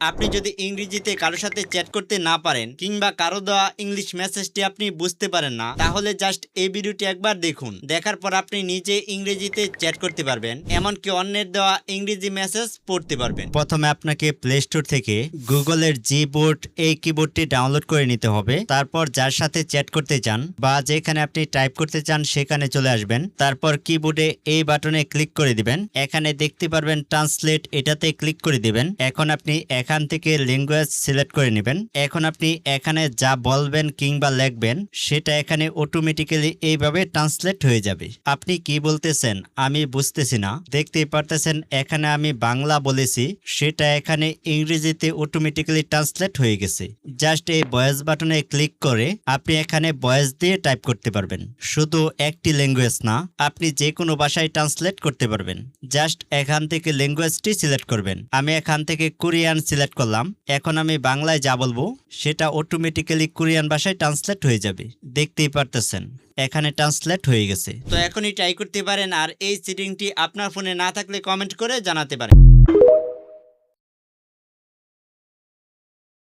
আপনি যদি ইংরেজিতে কারোর সাথে চ্যাট করতে না পারেন কিংবা কারো দেওয়া ইংলিশ মেসেজটি আপনি বুঝতে পারেন না, তাহলে জাস্ট এই ভিডিওটি একবার দেখুন। দেখার পর আপনি নিজে ইংরেজিতে চ্যাট করতে পারবেন, এমনকি অন্যের দেওয়া ইংরেজি মেসেজ পড়তে পারবেন। প্রথমে আপনাকে প্লে স্টোর থেকে গুগলের জি বোর্ড এই কিবোর্ডটি ডাউনলোড করে নিতে হবে। তারপর যার সাথে চ্যাট করতে চান বা যেখানে আপনি টাইপ করতে চান সেখানে চলে আসবেন। তারপর কিবোর্ডে এই বাটনে ক্লিক করে দিবেন। এখানে দেখতে পারবেন ট্রান্সলেট, এটাতে ক্লিক করে দিবেন। এখন আপনি এখান থেকে ল্যাঙ্গুয়েজ সিলেক্ট করে নেবেন। এখন আপনি এখানে যা বলবেন কিংবা লিখবেন সেটা এখানে অটোমেটিক্যালি এইভাবে ট্রান্সলেট হয়ে যাবে। আপনি কি বলতেছেন আমি বুঝতেছি না, দেখতেই পারতেছেন এখানে আমি বাংলা বলেছি, সেটা এখানে ইংরেজিতে অটোমেটিক্যালি ট্রান্সলেট হয়ে গেছে। জাস্ট এই ভয়েস বাটনে ক্লিক করে আপনি এখানে ভয়েস দিয়ে টাইপ করতে পারবেন। শুধু একটি ল্যাঙ্গুয়েজ না, আপনি যে কোনো ভাষায় ট্রান্সলেট করতে পারবেন। জাস্ট এখান থেকে ল্যাঙ্গুয়েজটি সিলেক্ট করবেন। আমি এখান থেকে কোরিয়ান সিলেক্ট করলাম। এখন আমি বাংলায় যা বলবো সেটা অটোমেটিক্যালি কোরিয়ান ভাষায় ট্রান্সলেট হয়ে যাবে। দেখতেই পারতেছেন এখানে ট্রান্সলেট হয়ে গেছে। তো এখনই ট্রাই করতে পারেন, আর এই সেটিংটি আপনার ফোনে না থাকলে কমেন্ট করে জানাতে পারেন।